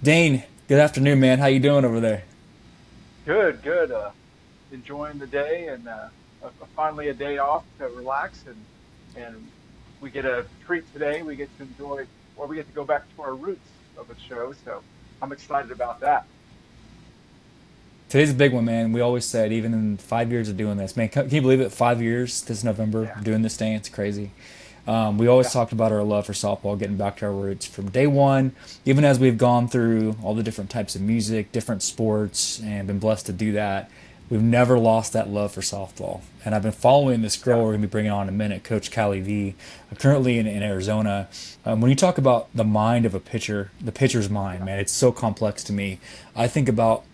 Dane, good afternoon, man. How you doing over there? Good, good. Enjoying the day and finally a day off to relax and we get a treat today. We get to enjoy, or we get to go back to our roots of a show. So I'm excited about that. Today's a big one, man. We always said, even in 5 years of doing this, man, can you believe it? 5 years this November Yeah, doing this thing. It's crazy. We always yeah, talked about our love for softball, getting back to our roots from day one, even as we've gone through all the different types of music, different sports, and been blessed to do that. We've never lost that love for softball. And I've been following this girl yeah, we're going to be bringing on in a minute, Coach Kally V, currently in Arizona. When you talk about the mind of a pitcher, the pitcher's mind, yeah, man, it's so complex to me. I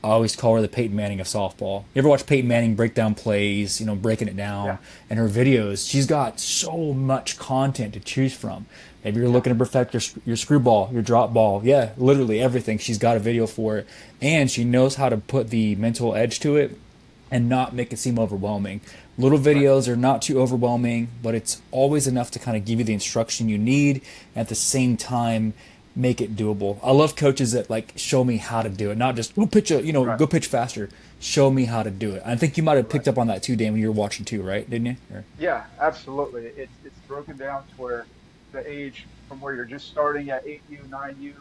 always call her the Peyton Manning of softball. You ever watch Peyton Manning break down plays, breaking it down? yeah, And her videos, she's got so much content to choose from. Maybe you're yeah, looking to perfect your screwball, your drop ball. Yeah, literally everything. She's got a video for it. And she knows how to put the mental edge to it and not make it seem overwhelming. Little right, videos are not too overwhelming, but it's always enough to kind of give you the instruction you need, and at the same time make it doable. I love coaches that like show me how to do it, not just right, go pitch faster. Show me how to do it. I think you might have right. picked up on that too, Dan, when you were watching too, right? Didn't you? Yeah, absolutely. It's broken down to where the age from where you're just starting at 8U, 9U,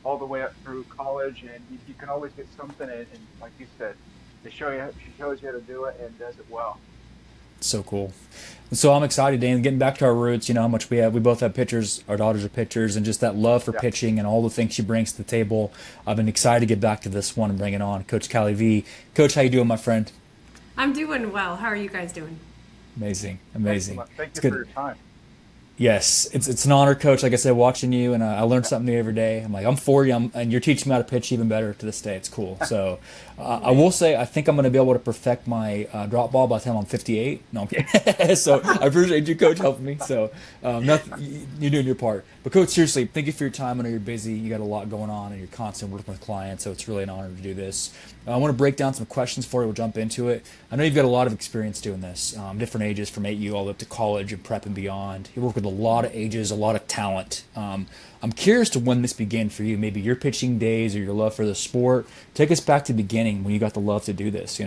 all the way up through college, and you can always get something. And like you said, she shows you how to do it and does it well. So cool. So I'm excited, Dan, getting back to our roots. You know how much we have. We both have pitchers. Our daughters are pitchers, and just that love for Yeah, pitching and all the things she brings to the table. I've been excited to get back to this one and bring it on. Coach Kally V. Coach, how you doing, my friend? I'm doing well. How are you guys doing? Amazing, amazing. excellent. Thank It's you for good. your time. Yes, it's an honor, Coach. Like I said, watching you, and I learn Yeah, something new every day. I'm like, I'm 40, and you're teaching me how to pitch even better to this day. It's cool. So I will Nice. say, I think I'm going to be able to perfect my drop ball by the time I'm 58. No, I'm kidding. So I appreciate you, Coach, helping me. So you're doing your part. But Coach, seriously, thank you for your time. I know you're busy. You got a lot going on, and you're constantly working with clients. So it's really an honor to do this. I want to break down some questions for you. We'll jump into it. I know you've got a lot of experience doing this, different ages from 8U all the way up to college and prep and beyond. You work with a lot of ages, a lot of talent. I'm curious to when this began for you. Maybe your pitching days or your love for the sport. Take us back to the beginning when you got the love to do this.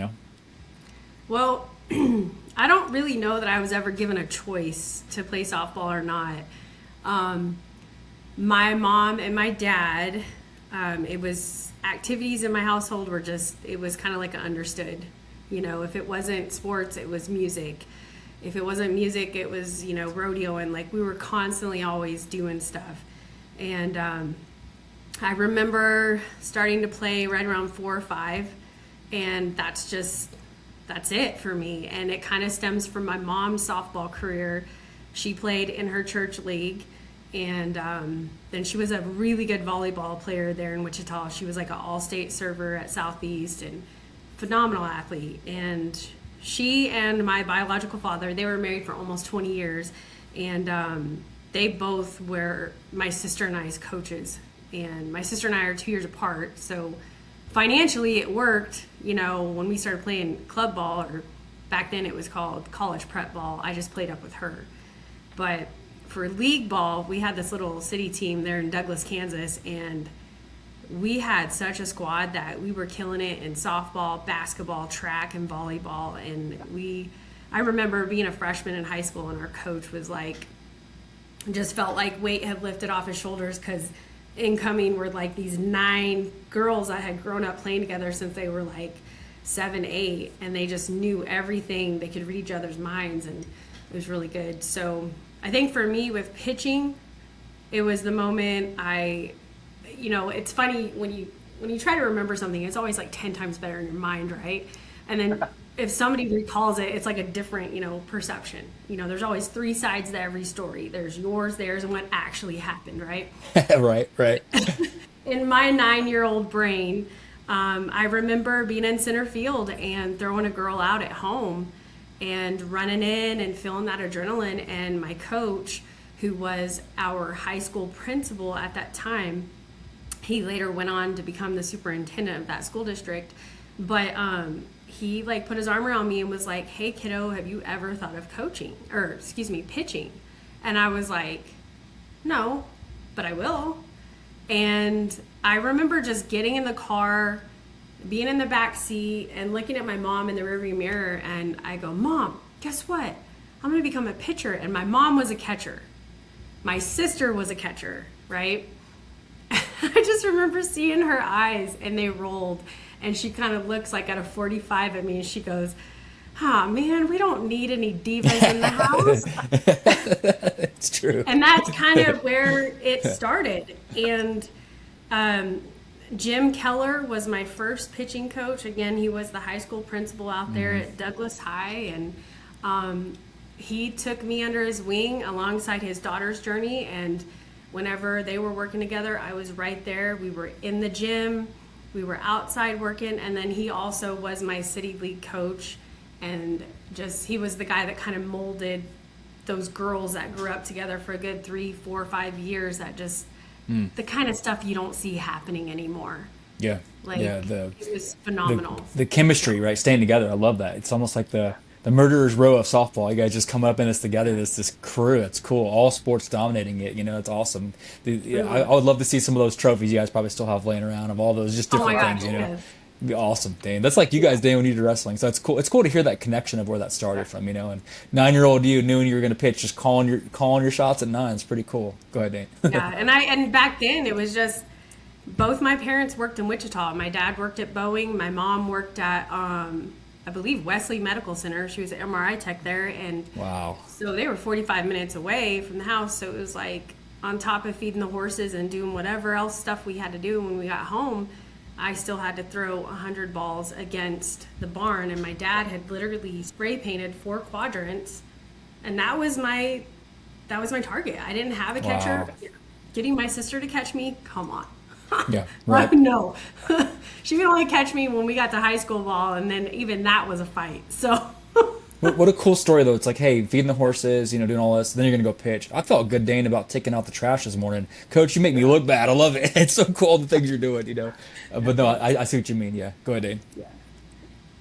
Well, I don't really know that I was ever given a choice to play softball or not. Um, my mom and my dad, it was activities in my household were just, it was kind of like understood. You know, if it wasn't sports, it was music. If it wasn't music, it was, rodeo. And like we were constantly always doing stuff. And I remember starting to play right around 4 or 5, and that's it for me. And it kind of stems from my mom's softball career. She played in her church league, and then she was a really good volleyball player there in Wichita. She was like an all-state server at Southeast and phenomenal athlete. And she and my biological father, they were married for almost 20 years, and they both were my sister and I's coaches. And my sister and I are 2 years apart, so financially it worked. When we started playing club ball, or back then it was called college prep ball, I just played up with her. But for league ball, we had this little city team there in Douglas, Kansas, and we had such a squad that we were killing it in softball, basketball, track, and volleyball. And I remember being a freshman in high school, and our coach was like, just felt like weight had lifted off his shoulders, because incoming were like these 9 girls that had grown up playing together since they were like 7, 8, and they just knew everything. They could read each other's minds, and it was really good. So I think for me with pitching, it was the moment it's funny when you try to remember something, it's always like 10 times better in your mind, right? And then if somebody recalls it, it's like a different, perception. There's always 3 sides to every story. There's yours, theirs, and what actually happened, right? Right, right. In my 9-year-old brain, I remember being in center field and throwing a girl out at home and running in and feeling that adrenaline. And my coach, who was our high school principal at that time, he later went on to become the superintendent of that school district. But he like put his arm around me and was like, "Hey, kiddo, have you ever thought of coaching, or excuse me, pitching?" And I was like, "No, but I will." And I remember just getting in the car, being in the back seat, and looking at my mom in the rearview mirror, and I go, Mom, guess what? I'm going to become a pitcher. And my mom was a catcher. My sister was a catcher, right? I just remember seeing her eyes, and they rolled, and she kind of looks like at a 45 at me, and she goes, man, we don't need any divas in the house. It's true. And that's kind of where it started. And Jim Keller was my first pitching coach. Again, he was the high school principal out there at Douglas High. And he took me under his wing alongside his daughter's journey. And whenever they were working together, I was right there. We were in the gym. We were outside working. And then he also was my city league coach. And just, he was the guy that kind of molded those girls that grew up together for a good 3, 4, 5 years. That just, the kind of stuff you don't see happening anymore. Yeah. Like, yeah. It was phenomenal. The chemistry, right? Staying together. I love that. It's almost like the murderer's row of softball. You guys just come up in this together, this crew. It's cool. All sports dominating it. It's awesome. I would love to see some of those trophies you guys probably still have laying around of all those just different things, Yeah. It'd be awesome, Dane. That's like you guys, Dane, when you did wrestling. So it's cool. It's cool to hear that connection of where that started from, And 9-year-old you knew you were going to pitch, just calling your shots at 9. It's pretty cool. Go ahead, Dane. Yeah, and back then it was just, both my parents worked in Wichita. My dad worked at Boeing. My mom worked at I believe Wesley Medical Center. She was an MRI tech there, and wow. So they were 45 minutes away from the house. So it was like, on top of feeding the horses and doing whatever else stuff we had to do when we got home, I still had to throw 100 balls against the barn, and my dad had literally spray painted 4 quadrants, and that was my target. I didn't have a catcher. Wow. Getting my sister to catch me, come on. Yeah, right. No. She could only catch me when we got to high school ball, and then even that was a fight. So What a cool story, though. It's like, hey, feeding the horses, doing all this, then you're going to go pitch. I felt good, Dane, about taking out the trash this morning. Coach, you make me look bad. I love it. It's so cool, the things you're doing, But no, I see what you mean. Yeah, go ahead, Dane. Yeah.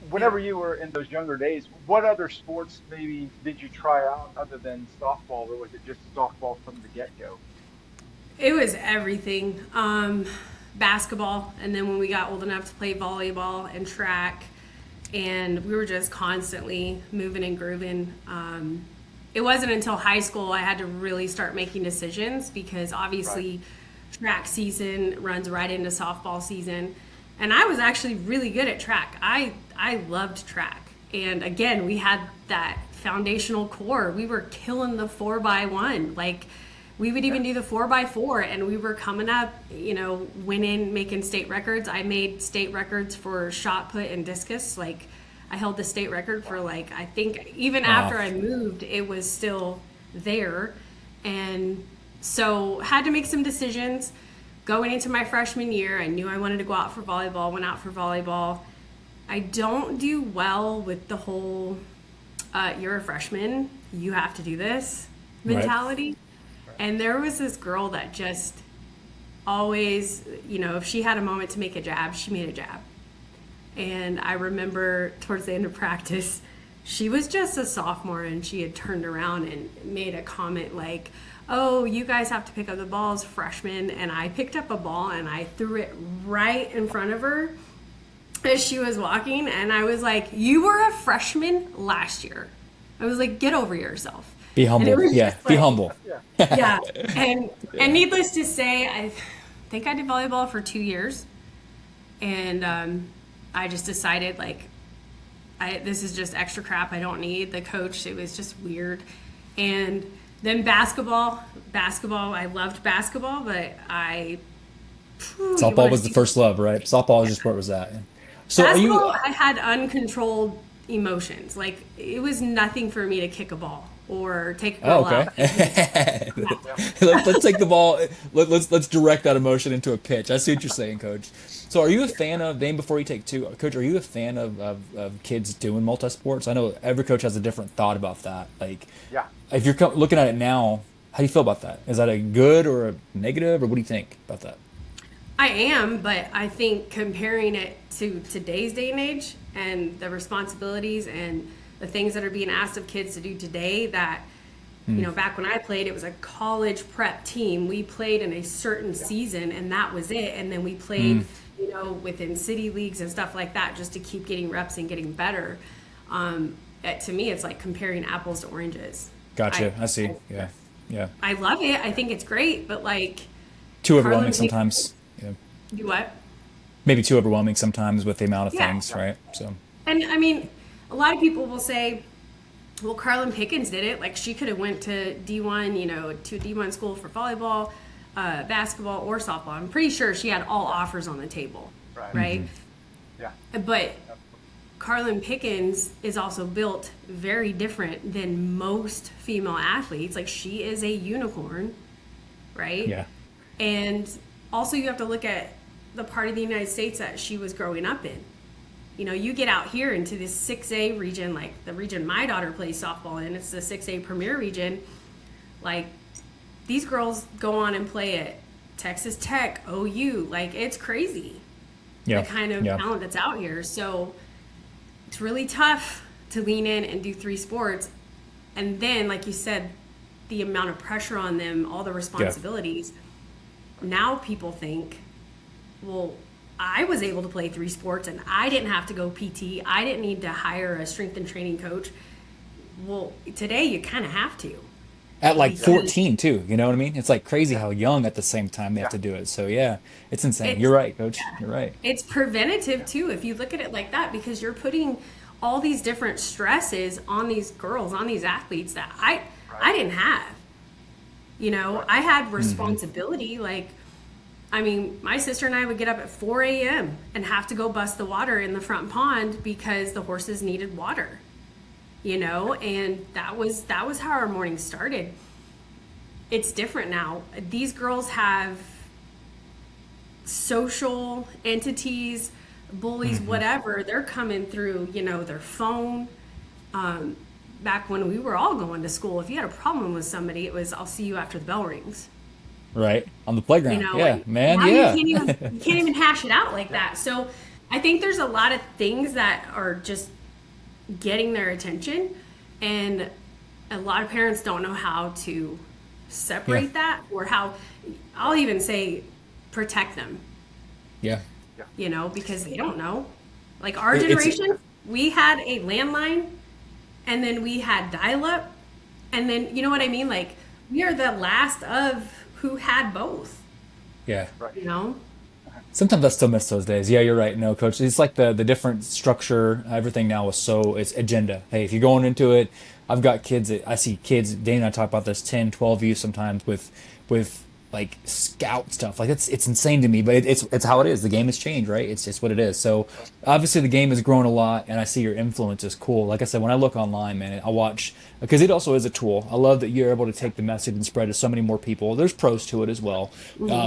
Whenever you were in those younger days, what other sports maybe did you try out other than softball, or was it just softball from the get-go? it was everything. Basketball, and then when we got old enough to play volleyball and track, and we were just constantly moving and grooving. It wasn't until high school I had to really start making decisions, because obviously track season runs right into softball season. And I was actually really good at track. I loved track. And again, we had that foundational core. We were killing the 4x1. Like, we would even do the 4x4, and we were coming up, winning, making state records. I made state records for shot put and discus. Like, I held the state record for, I think even after I moved, it was still there. And so had to make some decisions. Going into my freshman year, I knew I wanted to go out for volleyball, went out for volleyball. I don't do well with the whole, you're a freshman, you have to do this mentality. Right. And there was this girl that just always, if she had a moment to make a jab, she made a jab. And I remember towards the end of practice, she was just a sophomore, and she had turned around and made a comment like, oh, you guys have to pick up the ball as freshmen. And I picked up a ball and I threw it right in front of her as she was walking. And I was like, you were a freshman last year. I was like, get over yourself. Be humble. Yeah, be humble. Yeah. And needless to say, I think I did volleyball for 2 years. And I just decided, this is just extra crap I don't need. The coach, it was just weird. And then basketball, I loved basketball, but softball was the first love, right? Softball was just where it was at. So basketball, I had uncontrolled emotions. Like, it was nothing for me to kick a ball or take a girl out. Let's take the ball. Let's direct that emotion into a pitch. I see what you're saying, Coach. So are you a fan of, Dane, before you take 2, Coach, are you a fan of kids doing multi-sports? I know every coach has a different thought about that. If you're looking at it now, how do you feel about that? Is that a good or a negative, or what do you think about that? I am, but I think comparing it to today's day and age and the responsibilities and the things that are being asked of kids to do today, that You know, back when I played, it was a college prep team. We played in a certain season, and that was it. And then we played, you know, within city leagues and stuff like that, just to keep getting reps and getting better. To me, it's like comparing apples to oranges. Gotcha. I see. Yeah. Yeah. I love it. I think it's great, but like Too overwhelming sometimes. Yeah. You what? Maybe too overwhelming sometimes with the amount of Yeah. things, right? So. And I mean, a lot of people will say, well, Carlin Pickens did it. Like, she could have went to D1, you know, to a D1 school for volleyball, basketball, or softball. I'm pretty sure she had all offers on the table, right? Yeah. But Carlin Pickens is also built very different than most female athletes. Like, she is a unicorn, right? Yeah. And also you have to look at the part of the United States that she was growing up in. You know, you get out here into this 6A region, like the region my daughter plays softball in, it's the 6A Premier region. Like, these girls go on and play at Texas Tech, OU. Like, it's crazy, the kind of talent that's out here. So it's really tough to lean in and do 3 sports. And then, like you said, the amount of pressure on them, all the responsibilities. Now people think, well, I was able to play 3 sports and I didn't have to go PT. I didn't need to hire a strength and training coach. Well, today you kind of have to. At like 14 too, you know what I mean? It's like crazy how young at the same time they have to do it. So yeah, it's insane. You're right, Coach. You're right. It's preventative too, if you look at it like that, because you're putting all these different stresses on these girls, on these athletes that I didn't have. You know, I had responsibility. Like, I mean, my sister and I would get up at 4 a.m. and have to go bust the water in the front pond because the horses needed water, you know, and that was how our morning started. It's different now. These girls have social entities, bullies, whatever. They're coming through, you know, their phone. Back when we were all going to school, if you had a problem with somebody, it was, I'll see you after the bell rings. Right. On the playground. You know, yeah, like, man. now Yeah. you can't even hash it out like that. So I think there's a lot of things that are just getting their attention, and a lot of parents don't know how to separate that, or how, I'll even say, protect them. Yeah. You know, because they don't know. Like, our generation, we had a landline, and then we had dial-up, and then, you know what I mean? Like, we are the last of who had both. Yeah. You know? Sometimes I still miss those days. Yeah, you're right. No, Coach. It's like the different structure. Everything now is it's agenda. Hey, if you're going into it, I've got kids. I see kids. Dane and I talk about this 10, 12 youth sometimes with like scout stuff. Like it's insane to me, but it's how it is. The game has changed, right? It's just what it is. So obviously the game has grown a lot, and I see your influence is cool. Like I said, when I look online, man, I watch, because it also is a tool. I love that you're able to take the message and spread to so many more people. There's pros to it as well.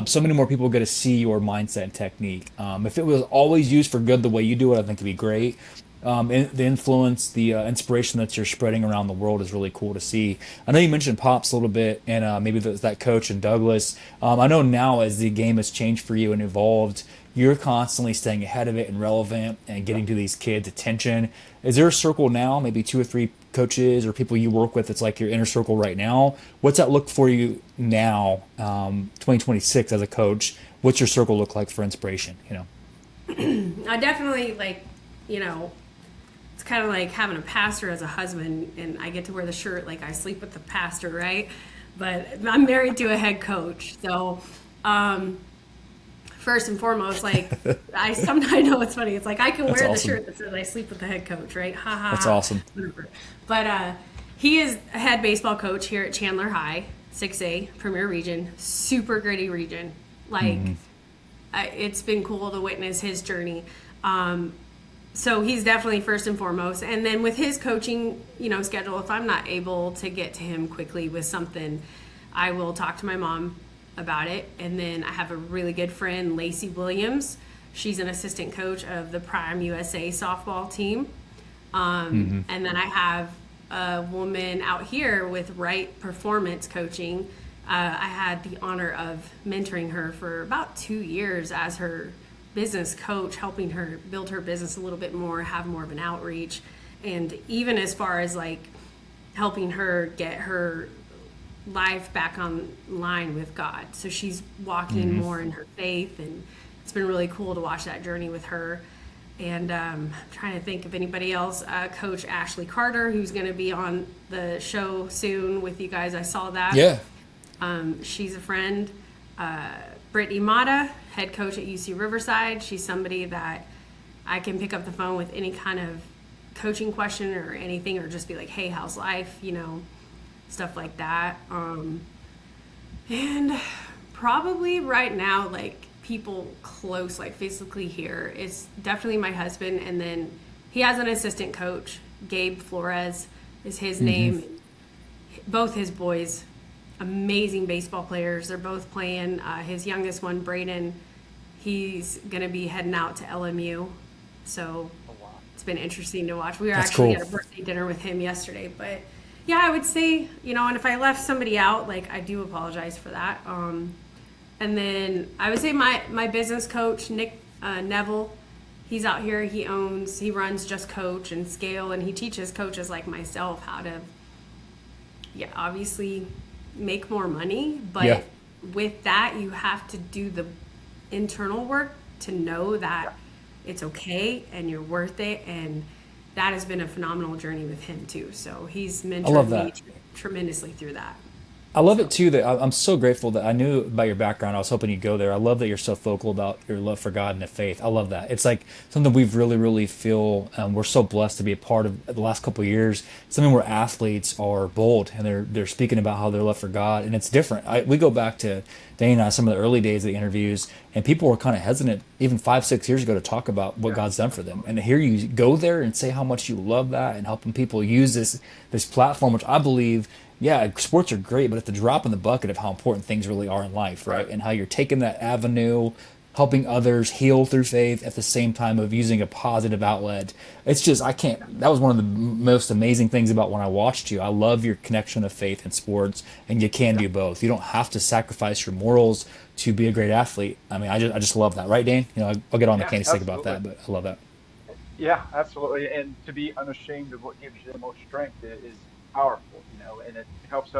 So many more people get to see your mindset and technique. If it was always used for good the way you do it, I think it'd be great. The influence, the inspiration that you're spreading around the world is really cool to see. I know you mentioned Pops a little bit, and maybe there's that coach and Douglas. I know now as the game has changed for you and evolved, you're constantly staying ahead of it and relevant and getting to these kids' attention. Is there a circle now, maybe 2 or 3 coaches or people you work with, it's like your inner circle right now? What's that look for you now, 2026 as a coach? What's your circle look like for inspiration, you know? I definitely, like, you know, it's kind of like having a pastor as a husband, and I get to wear the shirt like I sleep with the pastor, right? But I'm married to a head coach. So first and foremost, like, I know it's funny. It's like I can wear the shirt that says I sleep with the head coach, right? Ha ha. That's awesome. Whatever. But he is a head baseball coach here at Chandler High, 6A, Premier Region, super gritty region. Like, it's been cool to witness his journey. So he's definitely first and foremost. And then with his coaching, you know, schedule, if I'm not able to get to him quickly with something, I will talk to my mom about it. And then I have a really good friend, Lacey Williams. She's an assistant coach of the Prime USA softball team. And then I have a woman out here with Right Performance Coaching. I had the honor of mentoring her for about 2 years as her business coach, helping her build her business a little bit more, have more of an outreach, and even as far as like helping her get her life back on line with God. So she's walking more in her faith, and it's been really cool to watch that journey with her. And I'm trying to think of anybody else. Coach Ashley Carter, who's going to be on the show soon with you guys. I saw that. Yeah. She's a friend. Brittany Mata, head coach at UC Riverside. She's somebody that I can pick up the phone with any kind of coaching question or anything, or just be like, hey, how's life? You know, stuff like that. And probably right now, like, people close, like physically here, it's definitely my husband. And then he has an assistant coach, Gabe Flores is his name. Both his boys, amazing baseball players. They're both playing. His youngest one, Braden, he's going to be heading out to LMU. So it's been interesting to watch. We were actually at a birthday dinner with him yesterday. But yeah, I would say, you know, and if I left somebody out, like, I do apologize for that. And then I would say my business coach, Nick Neville, he's out here. He runs Just Coach and Scale, and he teaches coaches like myself how to, obviously make more money. But with that, you have to do the internal work to know that it's okay and you're worth it. And that has been a phenomenal journey with him too. So he's mentored me tremendously through that. I love it too, that I'm so grateful that I knew about your background. I was hoping you'd go there. I love that you're so vocal about your love for God and the faith. I love that. It's like something we've really feel we're so blessed to be a part of the last couple of years. Something where athletes are bold and they're speaking about how their love for God, and it's different. We go back to Dane and I, some of the early days of the interviews, and people were kind of hesitant even 5-6 years ago to talk about what God's done for them. And to hear you go there and say how much you love that and helping people use this platform, which I believe, sports are great, but it's the drop in the bucket of how important things really are in life, right? And how you're taking that avenue, helping others heal through faith at the same time of using a positive outlet. It's just, that was one of the most amazing things about when I watched you. I love your connection of faith and sports, and you can do both. You don't have to sacrifice your morals to be a great athlete. I mean, I just love that, right, Dane? You know, I'll get on the candy stick about that, but I love that. Yeah, absolutely. And to be unashamed of what gives you the most strength is powerful, you know, and it helps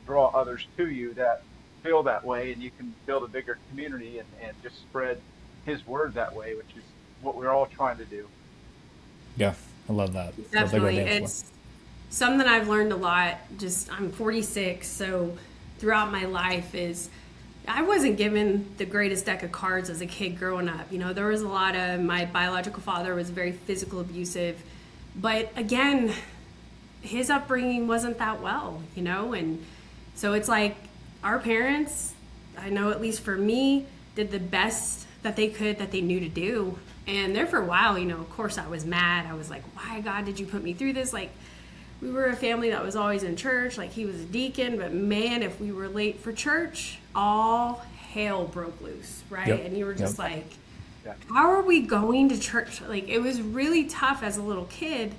draw others to you that feel that way, and you can build a bigger community and just spread his word that way, which is what we're all trying to do. Yeah, I love that. Definitely. It's something I've learned a lot. I'm 46, so throughout my life I wasn't given the greatest deck of cards as a kid growing up. You know, there was a lot of, my biological father was very physical abusive, but again, his upbringing wasn't that well, you know, and so it's like our parents, I know at least for me, did the best that they could, that they knew to do. And there for a while, you know, of course I was mad. I was like, why, God, did you put me through this? Like, we were a family that was always in church. Like, he was a deacon, but man, if we were late for church, all hell broke loose, right? And you were just like, how are we going to church? Like, it was really tough as a little kid.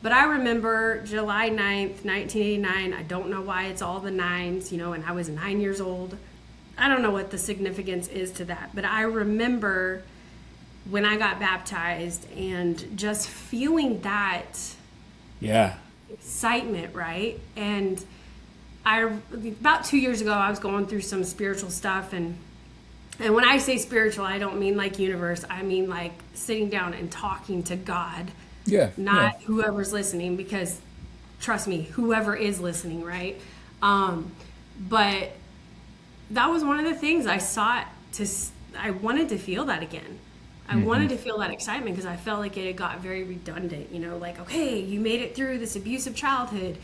But I remember July 9th, 1989. I don't know why it's all the nines, you know, and I was 9 years old. I don't know what the significance is to that. But I remember when I got baptized and just feeling that excitement, right? And about 2 years ago, I was going through some spiritual stuff. And when I say spiritual, I don't mean like universe. I mean like sitting down and talking to God. Not whoever's listening, because trust me, whoever is listening, right? But that was one of the things I wanted to feel that again. I wanted to feel that excitement because I felt like it had got very redundant, you know, like, okay, you made it through this abusive childhood,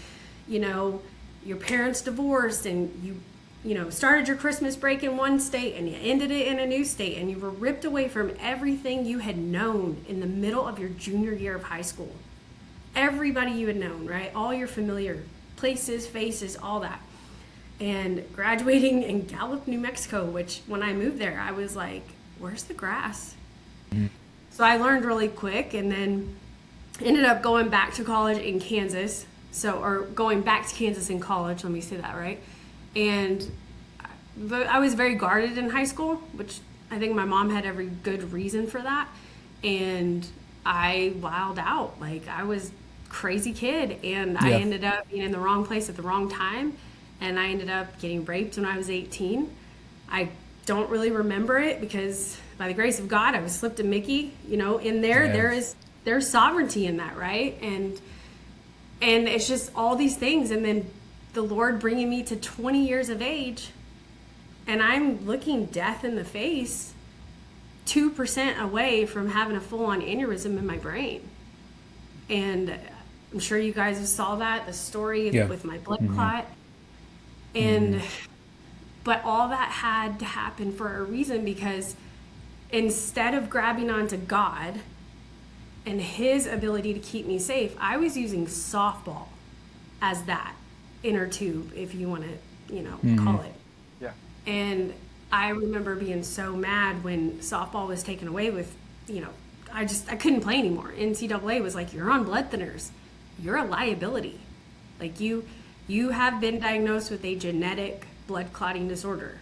you know, your parents divorced, and you know, started your Christmas break in one state and you ended it in a new state, and you were ripped away from everything you had known in the middle of your junior year of high school. Everybody you had known, right? All your familiar places, faces, all that. And graduating in Gallup, New Mexico, which when I moved there, I was like, where's the grass? So I learned really quick, and then ended up going back to college in Kansas. Or going back to Kansas in college, let me say that right. And I was very guarded in high school, which I think my mom had every good reason for that. And I wilded out. Like, I was a crazy kid, and I ended up being in the wrong place at the wrong time. and I ended up getting raped when I was 18. I don't really remember it because by the grace of God, I was slipped a Mickey, in there. Yeah. There's sovereignty in that, right? And it's just all these things. And then the Lord bringing me to 20 years of age, and I'm looking death in the face, 2% away from having a full-on aneurysm in my brain. And I'm sure you guys saw the story with my blood clot. And but all that had to happen for a reason, because instead of grabbing onto God and his ability to keep me safe, I was using softball as that inner tube, if you want to, call it. Yeah. And I remember being so mad when softball was taken away with, I couldn't play anymore. NCAA was like, you're on blood thinners. You're a liability. Like you have been diagnosed with a genetic blood clotting disorder.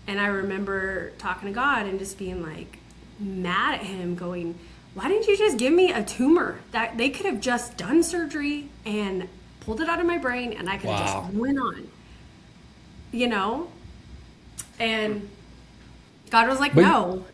And I remember talking to God and just being like mad at him, going, why didn't you just give me a tumor? That they could have just done surgery and pulled it out of my brain and I could have just went on. And God was like, no.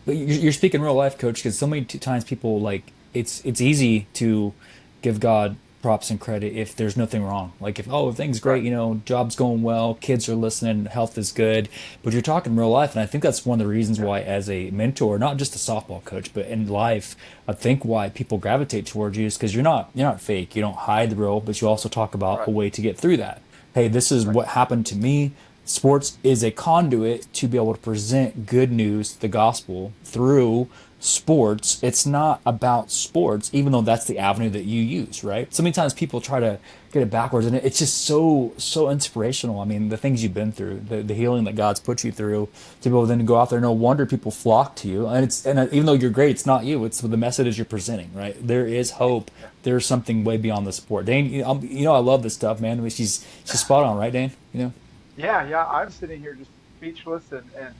But you're speaking real life, Coach, because so many times people it's easy to give God props and credit if there's nothing wrong. Like if everything's great, job's going well, kids are listening, health is good. But you're talking real life, and I think that's one of the reasons why, as a mentor, not just a softball coach, but in life, I think why people gravitate towards you is because you're not fake. You don't hide the real, but you also talk about a way to get through that. Hey, this is what happened to me. Sports is a conduit to be able to present good news, the gospel, through sports. It's not about sports, even though that's the avenue that you use, right? So many times people try to get it backwards, and it's just so inspirational. I mean, the things you've been through, the healing that God's put you through, to be able to then go out there. No wonder people flock to you. And even though you're great, it's not you. It's the messages you're presenting, right? There is hope. There's something way beyond the sport. Dane, I love this stuff, man. She's spot on, right, Dane? Yeah. I'm sitting here just speechless and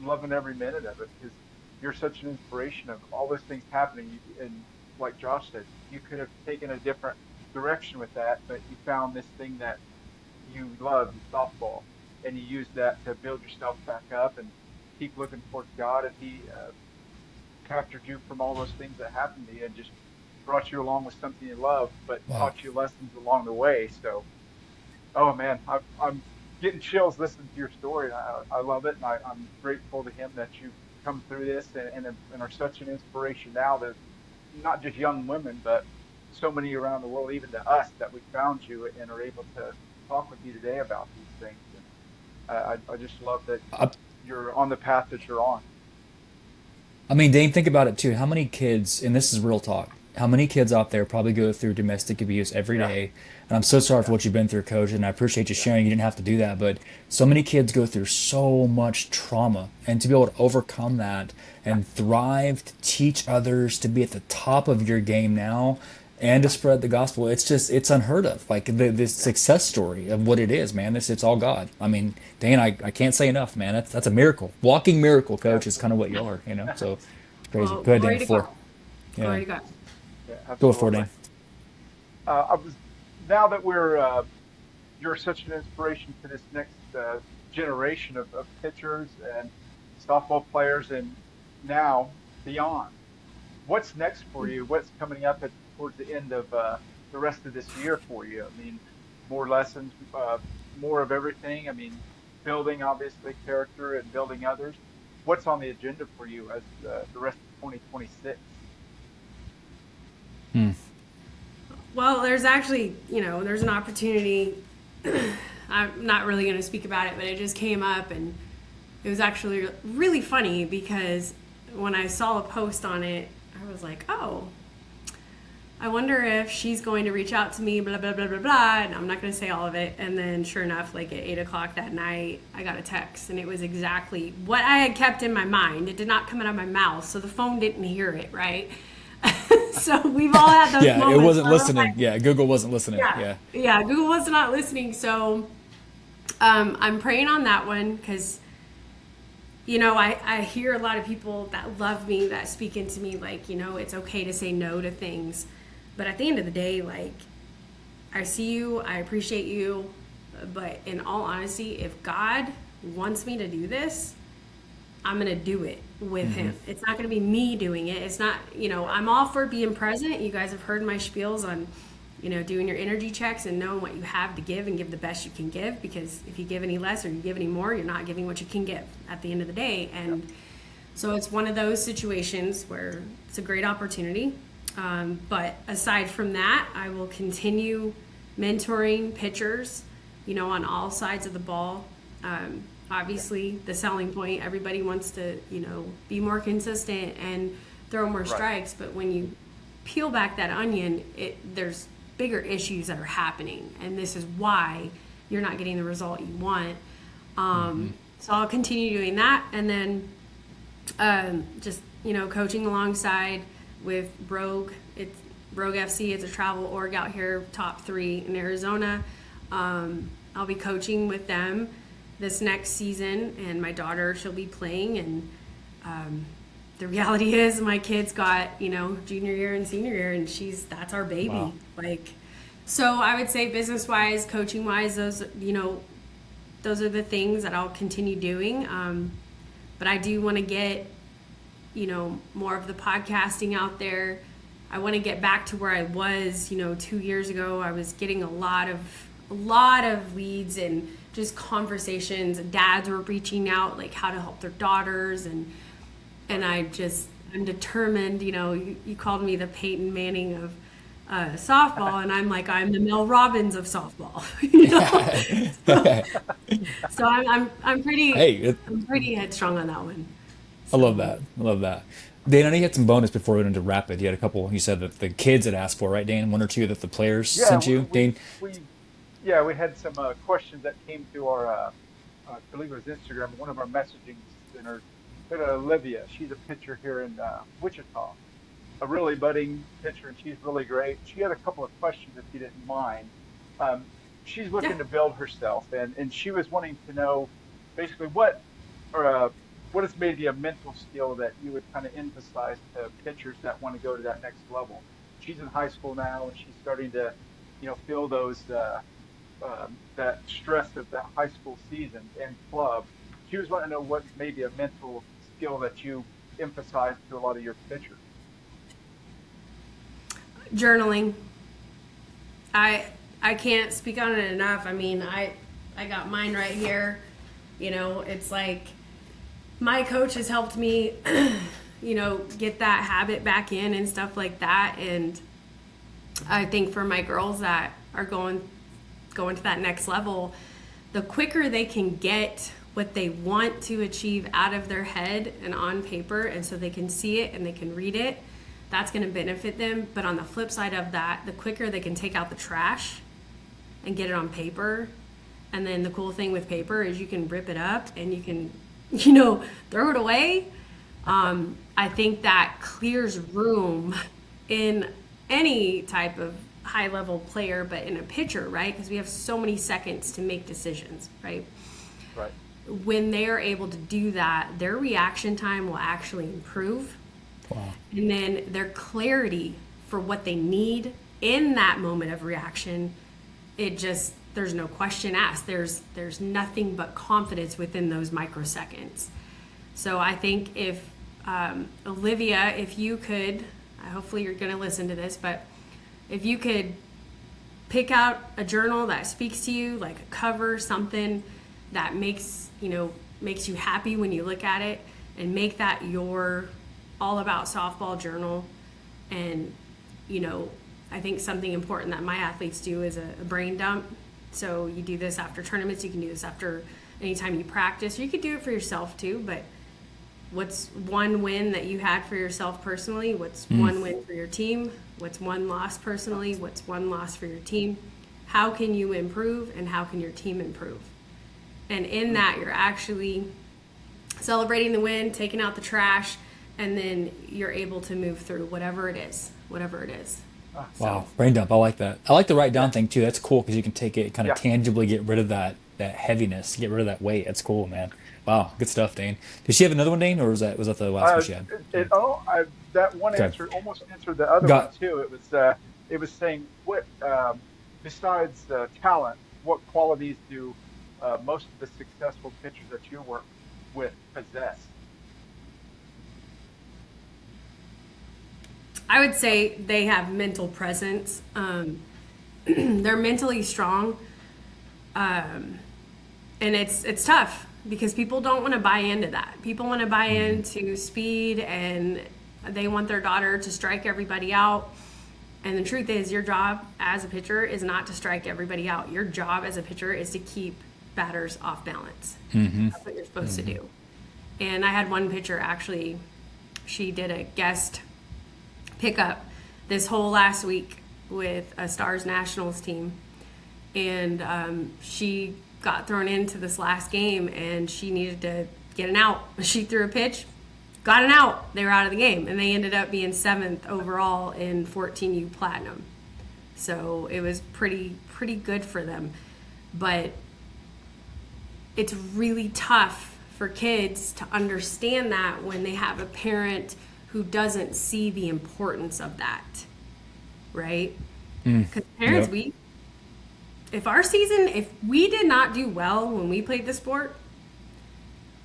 loving every minute of it, because you're such an inspiration of all those things happening. And like Josh said, you could have taken a different direction with that, but you found this thing that you love, softball, and you used that to build yourself back up and keep looking towards God. And he captured you from all those things that happened to you and just brought you along with something you love, but taught you lessons along the way. So, oh man, I'm getting chills listening to your story. I love it, and I'm grateful to him that you come through this and are such an inspiration now, that not just young women, but so many around the world, even to us, that we found you and are able to talk with you today about these things. And I just love that you're on the path that you're on. I mean, Dane, think about it too. How many kids, and this is real talk, how many kids out there probably go through domestic abuse every day? And I'm so sorry for what you've been through, Coach, and I appreciate you sharing. You didn't have to do that, but so many kids go through so much trauma, and to be able to overcome that and thrive, to teach others, to be at the top of your game now, and to spread the gospel, it's unheard of. Like this success story of what it is, man. It's all God. I mean, Dane, I can't say enough, man. That's a miracle, walking miracle, Coach. Is kind of what you are, So it's crazy. Well, go ahead, glory Dane. to Floor. God. Yeah. Glory to God. Yeah, Go for it, Dane. Now that you're such an inspiration to this next generation of pitchers and softball players, and now beyond. What's next for you? What's coming up towards the end of the rest of this year for you? I mean, more lessons, more of everything. I mean, building obviously character and building others. What's on the agenda for you as the rest of 2026? Well, there's actually, there's an opportunity. I'm not really going to speak about it, but it just came up, and it was actually really funny because when I saw a post on it, I was like, oh, I wonder if she's going to reach out to me, blah, blah, blah, blah, blah. And I'm not going to say all of it. And then sure enough, like at 8 o'clock that night, I got a text, and it was exactly what I had kept in my mind. It did not come out of my mouth, so the phone didn't hear it, right? So we've all had those moments. Yeah, it wasn't listening. Yeah, Google wasn't listening. Yeah, Google was not listening. So I'm praying on that one because, I hear a lot of people that love me, that speak into me like, it's okay to say no to things. But at the end of the day, like, I see you, I appreciate you. But in all honesty, if God wants me to do this, I'm going to do it with him. It's not going to be me doing it. It's not, I'm all for being present. You guys have heard my spiels on, doing your energy checks and knowing what you have to give and give the best you can give, because if you give any less or you give any more, you're not giving what you can give at the end of the day. And so it's one of those situations where it's a great opportunity. But aside from that, I will continue mentoring pitchers, on all sides of the ball. Obviously, the selling point, everybody wants to, be more consistent and throw more strikes. But when you peel back that onion, there's bigger issues that are happening. And this is why you're not getting the result you want. So I'll continue doing that. And then just, coaching alongside with Rogue. It's Rogue FC. It's a travel org out here, top 3 in Arizona. I'll be coaching with them this next season, and my daughter, she'll be playing. And the reality is my kids got, junior year and senior year, and that's our baby. Wow. So I would say business-wise, coaching-wise, those are the things that I'll continue doing. But I do want to get, more of the podcasting out there. I want to get back to where I was, 2 years ago. I was getting a lot of leads and just conversations. Dads were reaching out, like how to help their daughters. And I'm determined, you called me the Peyton Manning of softball, and I'm like, I'm the Mel Robbins of softball. So I'm pretty headstrong on that one. I love that. Dane, I know you had some bonus before we went into rapid. You had a couple, you said that the kids had asked for, right, Dane? 1 or 2 that the players sent you, Dane? We had some questions that came to our, I believe it was Instagram, one of our messaging centers. Olivia, she's a pitcher here in Wichita, a really budding pitcher, and she's really great. She had a couple of questions, if you didn't mind. She's looking to build herself, and she was wanting to know basically what is maybe a mental skill that you would kind of emphasize to pitchers that want to go to that next level. She's in high school now, and she's starting to, feel those that stress of that high school season and club. She was wanting to know what maybe a mental skill that you emphasize to a lot of your pitchers. Journaling. I can't speak on it enough. I mean, I got mine right here. It's like my coach has helped me, get that habit back in and stuff like that. And I think for my girls that are going to that next level, the quicker they can get what they want to achieve out of their head and on paper, and so they can see it and they can read it, that's going to benefit them. But on the flip side of that, the quicker they can take out the trash and get it on paper. And then the cool thing with paper is you can rip it up and you can, throw it away. I think that clears room in any type of high-level player, but in a pitcher, right? Because we have so many seconds to make decisions, right? Right. When they are able to do that, their reaction time will actually improve. Wow. And then their clarity for what they need in that moment of reaction, there's no question asked. There's nothing but confidence within those microseconds. So I think if Olivia, if you could, hopefully you're going to listen to this, but if you could pick out a journal that speaks to you, like a cover, something that makes you happy when you look at it, and make that your all about softball journal. And I think something important that my athletes do is a brain dump. So you do this after tournaments, you can do this after anytime you practice, or you could do it for yourself too. But what's one win that you had for yourself personally? What's one win for your team? What's one loss personally? What's one loss for your team? How can you improve, and how can your team improve? And in that, you're actually celebrating the win, taking out the trash, and then you're able to move through whatever it is. Wow, brain dump. I like that. I like the write down thing too. That's cool because you can take it, kind of tangibly get rid of that heaviness, get rid of that weight. That's cool, man. Wow, good stuff, Dane. Did she have another one, Dane, or was that the last one she had? That one answer almost answered the other one too. It was saying what besides talent, what qualities do most of the successful pitchers that you work with possess? I would say they have mental presence. They're mentally strong, and it's tough because people don't want to buy into that. People want to buy into speed, and they want their daughter to strike everybody out. And the truth is, your job as a pitcher is not to strike everybody out. Your job as a pitcher is to keep batters off balance. That's what you're supposed to do. And I had one pitcher, actually, she did a guest pickup this whole last week with a Stars Nationals team. And she got thrown into this last game, and she needed to get an out. She threw a pitch, got an out. They were out of the game, and they ended up being 7th overall in 14U Platinum. So it was pretty good for them. But it's really tough for kids to understand that when they have a parent who doesn't see the importance of that, right? Because parents, if we did not do well when we played the sport,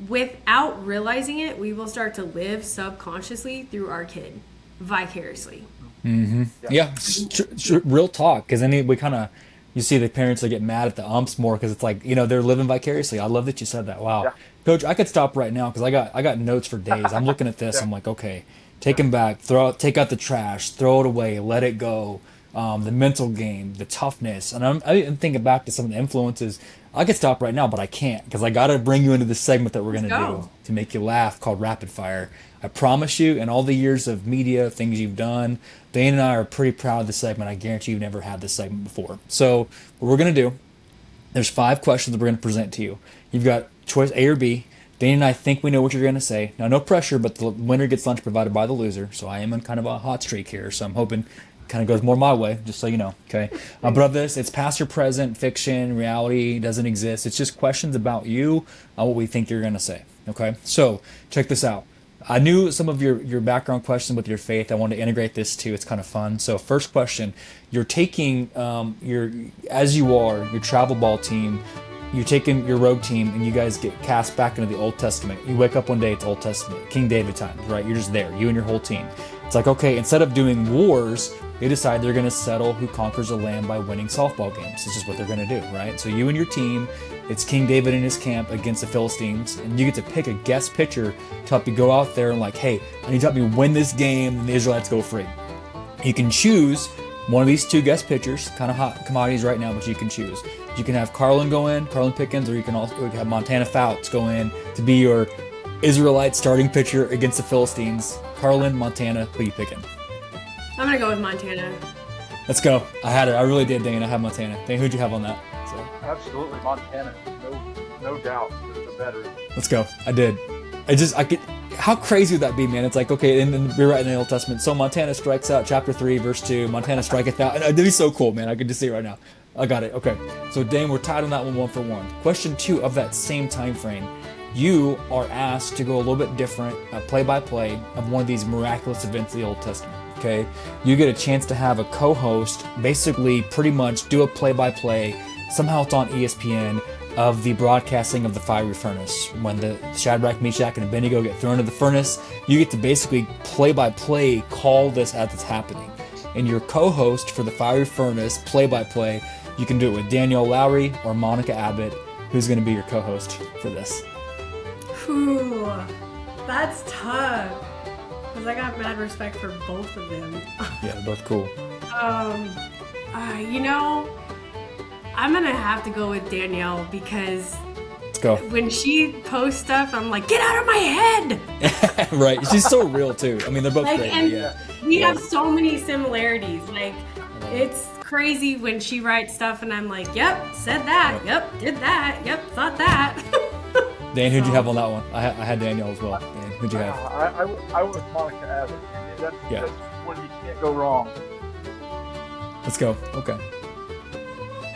without realizing it, we will start to live subconsciously through our kid, vicariously. Yeah, real talk. Because then we kind of, you see the parents that get mad at the umps more because it's like, they're living vicariously. I love that you said that. Wow. Yeah. Coach, I could stop right now because I got notes for days. I'm looking at this. I'm like, okay, take him back, take out the trash, throw it away, let it go. The mental game, the toughness. And I'm thinking back to some of the influences. I could stop right now, but I can't because I got to bring you into the segment that we're going to do to make you laugh called Rapid Fire. I promise you, in all the years of media, things you've done, Dane and I are pretty proud of the segment. I guarantee you've never had this segment before. So what we're going to do, there's 5 questions that we're going to present to you. You've got choice A or B. Dane and I think we know what you're going to say. Now, no pressure, but the winner gets lunch provided by the loser. So I am in kind of a hot streak here. So I'm hoping kind of goes more my way, just so you know. Okay. But of this, it's past or present, fiction, reality, doesn't exist. It's just questions about you, what we think you're going to say. Okay. So check this out. I knew some of your background questions with your faith. I wanted to integrate this too. It's kind of fun. So first question, you're taking your travel ball team, you're taking your rogue team, and you guys get cast back into the Old Testament. You wake up one day, it's Old Testament, King David times, right? You're just there, you and your whole team. It's like, okay, instead of doing wars, they decide they're going to settle who conquers a land by winning softball games. This is what they're going to do, right? So you and your team, it's King David in his camp against the Philistines, and you get to pick a guest pitcher to help you go out there and like, hey, I need to help you win this game, and the Israelites go free. You can choose one of these 2 guest pitchers, kind of hot commodities right now, but you can choose. You can have Carlin Pickens, or you can have Montana Fouts go in to be your Israelite starting pitcher against the Philistines. Carlin, Montana, who you picking? I'm going to go with Montana. Let's go. I had it. I really did, Dane. I have Montana. Dane, who'd you have on that? So. Absolutely, Montana. No doubt. The veteran. Let's go. I did. How crazy would that be, man? It's like, okay, and we're right in the Old Testament. So Montana strikes out, chapter 3, verse 2. Montana striketh out. And it'd be so cool, man. I could just see it right now. I got it. Okay. So, Dane, we're tied on that one for one. Question 2 of that same time frame. You are asked to go a little bit different, play-by-play of one of these miraculous events of the Old Testament. Okay, you get a chance to have a co-host, basically pretty much do a play-by-play. Somehow it's on ESPN of the broadcasting of the fiery furnace. When the Shadrach, Meshach, and Abednego get thrown into the furnace, you get to basically play-by-play call this as it's happening. And your co-host for the fiery furnace play-by-play, you can do it with Danielle Lowry or Monica Abbott. Who's going to be your co-host for this? Ooh, that's tough. Because I got mad respect for both of them. Yeah, they're both cool. I'm going to have to go with Danielle because Let's go. When she posts stuff, I'm like, get out of my head! Right, she's so real too. I mean, they're both great. And yeah. We have so many similarities. Like, it's crazy when she writes stuff and I'm like, yep, said that, yep, did that, yep, thought that. Dan, who'd you have on that one? I had Danielle as well. Dan, who'd you have? I went with Monica Abbott. That's one you can't go wrong. Let's go. Okay.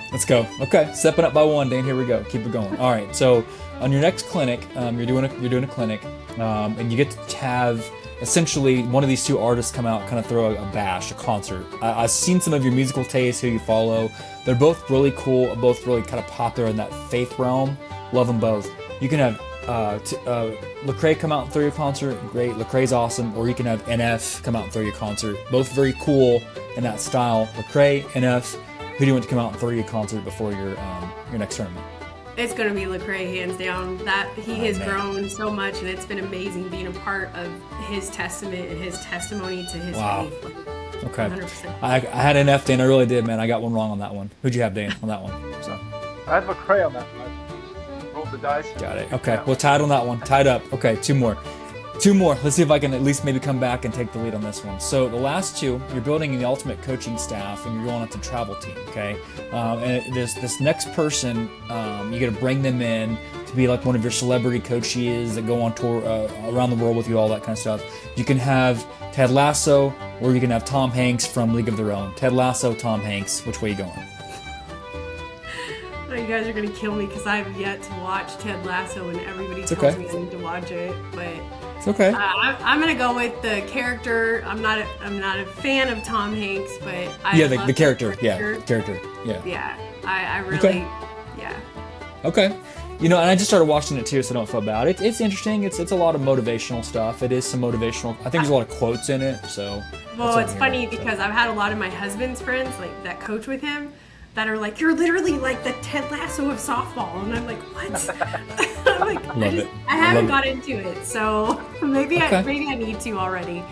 Let's go. Okay, stepping up by 1, Dan. Here we go. Keep it going. All right. So on your next clinic, you're doing a clinic, and you get to have essentially one of these two artists come out, kind of throw a bash, a concert. I've seen some of your musical tastes, who you follow. They're both really cool, both really kind of popular in that faith realm. Love them both. You can have Lecrae come out and throw your concert, great. Lecrae's awesome. Or you can have NF come out and throw your concert. Both very cool in that style. Lecrae, NF, who do you want to come out and throw your concert before your next tournament? It's going to be Lecrae, hands down. That he has grown so much, and it's been amazing being a part of his testament and his testimony to his faith. Okay. 100%. I had NF, Dan. I really did, man. I got one wrong on that one. Who'd you have, Dan, on that one? So. I had Lecrae on that one. I rolled the dice. Got it. Okay. Well, tied on that one. Tied up. Okay, two more. Let's see if I can at least maybe come back and take the lead on this one. So the last two, you're building the ultimate coaching staff, and you're going on to travel team. Okay, and this next person, you got to bring them in to be like one of your celebrity coaches that go on tour around the world with you, all that kind of stuff. You can have Ted Lasso, or you can have Tom Hanks from League of Their Own. Ted Lasso, Tom Hanks. Which way are you going? Oh, you guys are gonna kill me because I have yet to watch Ted Lasso, and everybody tells me I need to watch it, but. It's okay. I'm gonna go with the character. I'm not a fan of Tom Hanks, but I love the character. Character. Yeah, I really, yeah. Okay. And I just started watching it too, so don't feel bad. It's interesting. It's a lot of motivational stuff. It is some motivational. I think there's a lot of quotes in it. So. Well, it's funny because I've had a lot of my husband's friends that coach with him that are like, you're literally like the Ted Lasso of softball, and I'm like, what? I'm like, I haven't got into it, so maybe I need to already.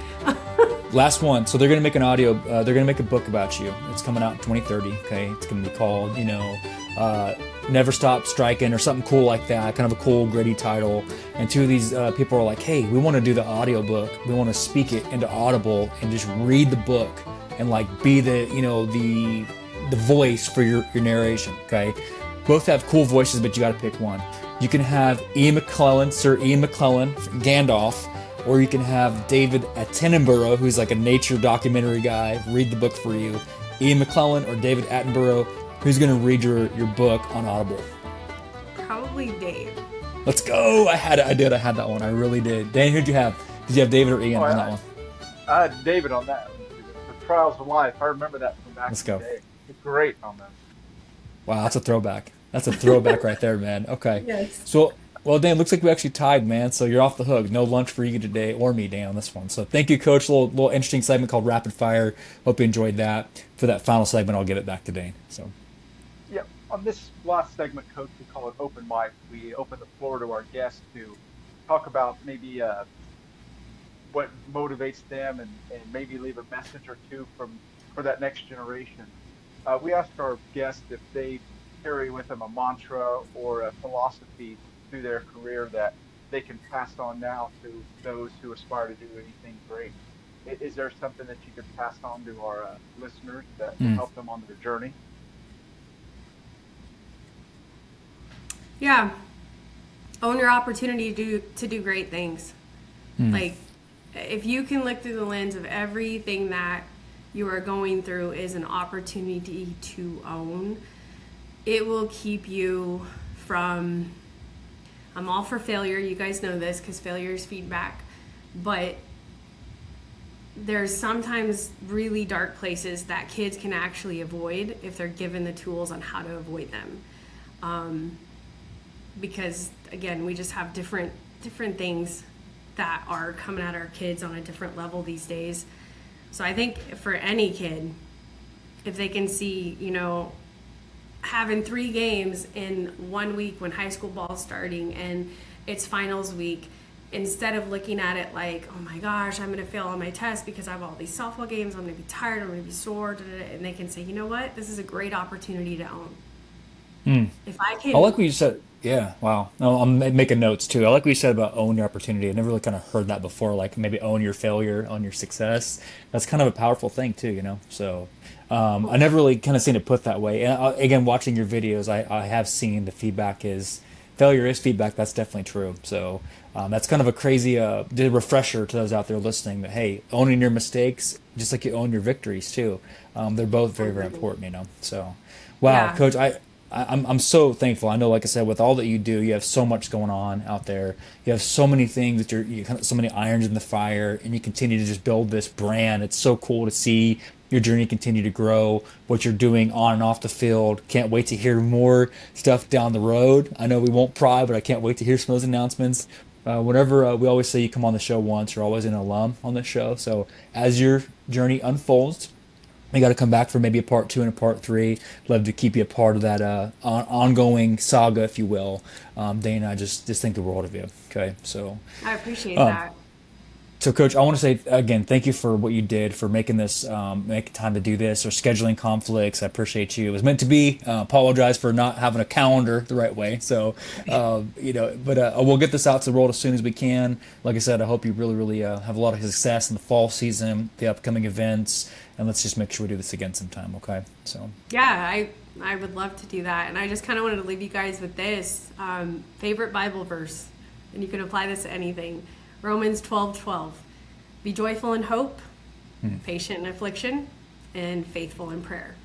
Last one. So they're gonna make an audio. They're gonna make a book about you. It's coming out in 2030. Okay, it's gonna be called, Never Stop Striking or something cool like that. Kind of a cool, gritty title. And two of these people are like, hey, we want to do the audio book. We want to speak it into Audible and just read the book and be the voice for your narration. Okay, both have cool voices, but you got to pick one. You can have Sir Ian McClellan, Gandalf, or you can have David Attenborough, who's like a nature documentary guy, read the book for you. Ian McClellan or David Attenborough, who's going to read your book on Audible? Probably Dave. Let's go. I had that one. I really did. Dan, who'd you have? Did you have David or Ian on that one? I had David on that one. For Trials of Life. I remember that from back in the day. It's great on them. Wow, that's a throwback. That's a throwback right there, man. Okay. Yes. So, well, Dan, looks like we actually tied, man. So you're off the hook. No lunch for you today, or me, Dan, on this one. So thank you, Coach. Little interesting segment called Rapid Fire. Hope you enjoyed that. For that final segment, I'll give it back to Dan. So. Yeah, on this last segment, Coach, we call it Open Mic. We open the floor to our guests to talk about maybe what motivates them and maybe leave a message or two for that next generation. We asked our guests if they carry with them a mantra or a philosophy through their career that they can pass on now to those who aspire to do anything great. Is there something that you could pass on to our listeners that will help them on their journey? Yeah. Own your opportunity to do great things. Like, if you can look through the lens of everything that you are going through is an opportunity to own, it will keep you from, I'm all for failure, you guys know this because failure is feedback, but there's sometimes really dark places that kids can actually avoid if they're given the tools on how to avoid them. Because again, we just have different things that are coming at our kids on a different level these days. So I think for any kid, if they can see, having 3 games in 1 week when high school ball's starting and it's finals week, instead of looking at it like, oh my gosh, I'm going to fail on my test because I have all these softball games, I'm going to be tired, I'm going to be sore, and they can say, you know what, this is a great opportunity to own. If I can... I like what you said. Yeah, wow. No, I'm making notes too. I like what you said about own your opportunity. I never really kind of heard that before, like maybe own your failure, own your success. That's kind of a powerful thing too, So I never really kind of seen it put that way. And again, watching your videos, I have seen the feedback is, failure is feedback. That's definitely true. So that's kind of a crazy refresher to those out there listening that, hey, owning your mistakes, just like you own your victories too. They're both very, very important, So, wow, yeah. Coach, I'm so thankful. I know, like I said, with all that you do, you have so much going on out there. You have so many things that so many irons in the fire, and you continue to just build this brand. It's so cool to see your journey continue to grow, what you're doing on and off the field. Can't wait to hear more stuff down the road. I know we won't pry, but I can't wait to hear some of those announcements. Whenever we always say you come on the show once, you're always an alum on the show. So as your journey unfolds, you got to come back for maybe a part two and a part three. Love to keep you a part of that ongoing saga, if you will. Dane and I just think the world of you. Okay, so I appreciate that. so, Coach, I want to say again, thank you for what you did for making this, making time to do this, or scheduling conflicts. I appreciate you. It was meant to be. Apologize for not having a calendar the right way. So, but we'll get this out to the world as soon as we can. Like I said, I hope you really, really have a lot of success in the fall season, the upcoming events, and let's just make sure we do this again sometime. Okay? So. Yeah, I would love to do that, and I just kind of wanted to leave you guys with this favorite Bible verse, and you can apply this to anything. Romans 12:12. Be joyful in hope, patient in affliction, and faithful in prayer.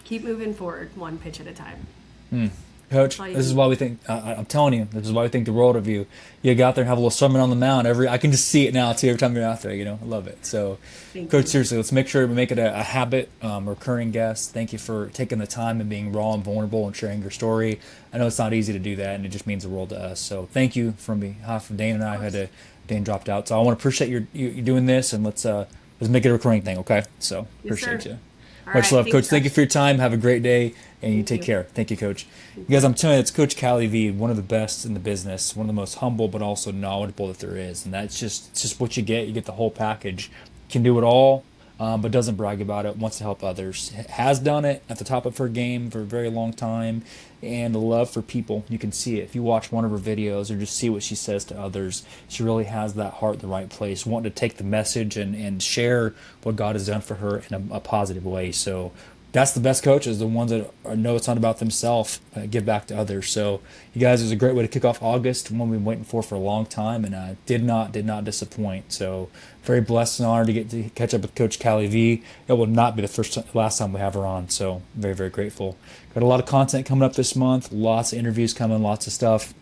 Keep moving forward one pitch at a time. Coach, this is why we think, I'm telling you, this is why we think the world of you. You go out there and have a little sermon on the mount. I can just see it now, too, every time you're out there. I love it. So, Thank Coach, you. seriously, let's make sure we make it a habit, recurring guest. Thank you for taking the time and being raw and vulnerable and sharing your story. I know it's not easy to do that, and it just means the world to us. So, thank you from behalf of Dane and I. Dane dropped out. So, I want to appreciate you doing this, and let's make it a recurring thing, okay? So, Yes, appreciate sir. you. All Much right, love, thanks, Coach. Thank you for your time. Have a great day, and you Thank take you. care. Thank you, Coach. You guys, I'm telling you, it's Coach Kally V, one of the best in the business, one of the most humble but also knowledgeable that there is, and that's just what you get. You get the whole package. Can do it all, but doesn't brag about it. Wants to help others. Has done it at the top of her game for a very long time, and a love for people. You can see it if you watch one of her videos or just see what she says to others. She really has that heart in the right place, wanting to take the message and share what God has done for her in a positive way. So that's the best coaches, the ones that know it's not about themselves, give back to others. So, you guys, it was a great way to kick off August, one we've been waiting for a long time, and did not disappoint. So, very blessed and honored to get to catch up with Coach Kally V. It will not be the last time we have her on. So, very, very grateful. Got a lot of content coming up this month, lots of interviews coming, lots of stuff.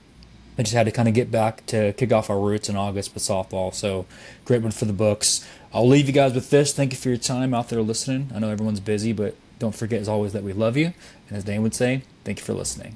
I just had to kind of get back to kick off our roots in August with softball. So, great one for the books. I'll leave you guys with this. Thank you for your time out there listening. I know everyone's busy, but don't forget, as always, that we love you. And as Dane would say, thank you for listening.